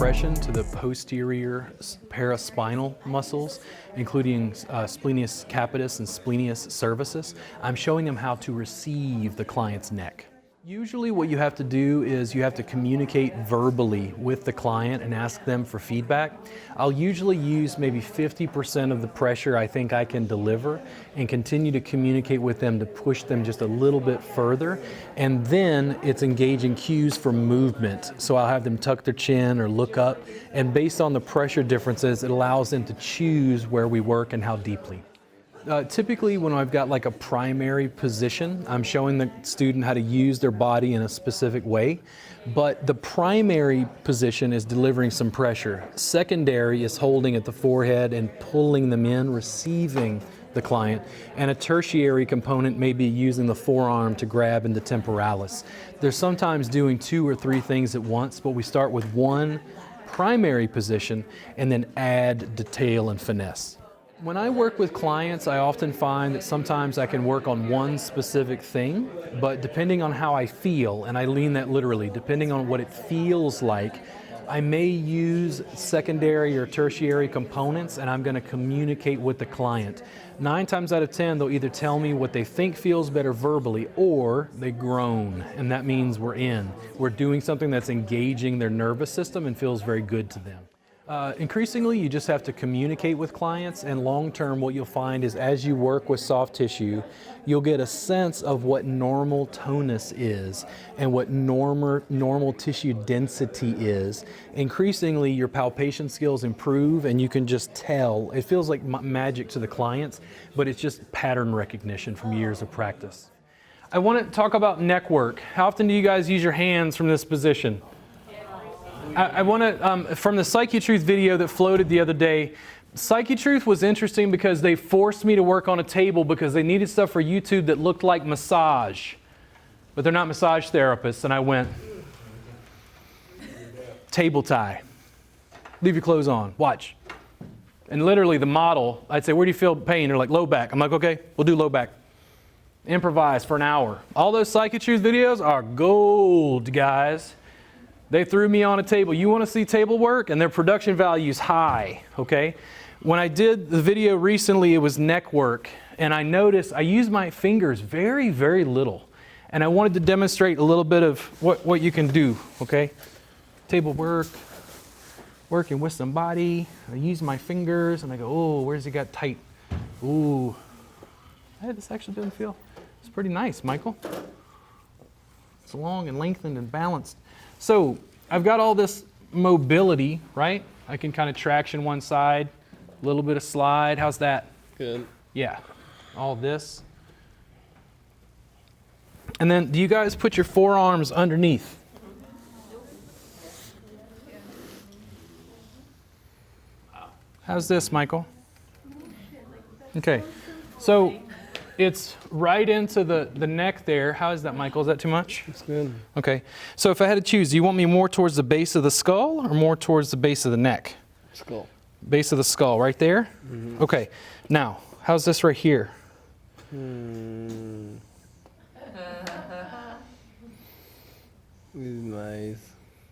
compression to the posterior paraspinal muscles, including splenius capitis and splenius cervicis. I'm showing them how to receive the client's neck. Usually what you have to do is you have to communicate verbally with the client and ask them for feedback. I'll usually use maybe 50% of the pressure I think I can deliver and continue to communicate with them to push them just a little bit further. And then it's engaging cues for movement. So I'll have them tuck their chin or look up, and based on the pressure differences, it allows them to choose where we work and how deeply. Typically when I've got like a primary position, I'm showing the student how to use their body in a specific way, but the primary position is delivering some pressure. Secondary is holding at the forehead and pulling them in, receiving the client, and a tertiary component may be using the forearm to grab into temporalis. They're sometimes doing 2 or 3 things at once, but we start with one primary position and then add detail and finesse. When I work with clients, I often find that sometimes I can work on one specific thing, but depending on how I feel, and I mean that literally, depending on what it feels like, I may use secondary or tertiary components, and I'm going to communicate with the client. 9 times out of 10, they'll either tell me what they think feels better verbally, or they groan, and that means we're in. We're doing something that's engaging their nervous system and feels very good to them. Increasingly, you just have to communicate with clients, and long-term what you'll find is as you work with soft tissue, you'll get a sense of what normal tonus is and what normal tissue density is. Increasingly, your palpation skills improve and you can just tell. It feels like magic to the clients, but it's just pattern recognition from years of practice. I want to talk about neck work. How often do you guys use your hands from this position? I want to, from the Psyche-Truth video that floated the other day, Psyche-Truth was interesting because they forced me to work on a table because they needed stuff for YouTube that looked like massage. But they're not massage therapists, and I went, table tie. Leave your clothes on, watch. And literally the model, I'd say, where do you feel pain? They're like, low back. I'm like, okay, we'll do low back. Improvise for an hour. All those Psyche-Truth videos are gold, guys. They threw me on a table. You want to see table work? And their production value is high, okay? When I did the video recently, it was neck work. And I noticed I used my fingers very, very little. And I wanted to demonstrate a little bit of what you can do, okay? Table work, working with somebody. I use my fingers and I go, oh, where's it got tight? Ooh. Hey, this actually doesn't feel, it's pretty nice, Michael. It's long and lengthened and balanced. So I've got all this mobility, right? I can kind of traction one side, a little bit of slide. How's that? Good. Yeah, all this. And then do you guys put your forearms underneath? How's this, Michael? Okay, so it's right into the neck there. How is that, Michael? Is that too much? It's good. Okay. So if I had to choose, do you want me more towards the base of the skull or more towards the base of the neck? Skull. Base of the skull, right there? Mm-hmm. Okay. Now, how's this right here? Nice.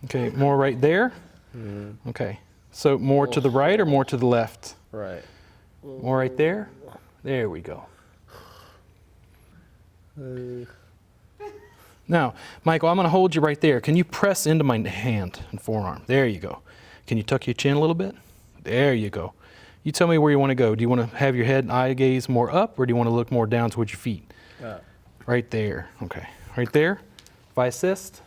Okay, more right there? Mm-hmm. Okay. So more to the right or more to the left? Right. More right there? There we go. Now, Michael, I'm going to hold you right there. Can you press into my hand and forearm? There you go. Can you tuck your chin a little bit? There you go. You tell me where you want to go. Do you want to have your head and eye gaze more up, or do you want to look more down towards your feet? Right there. Okay. Right there. If I assist.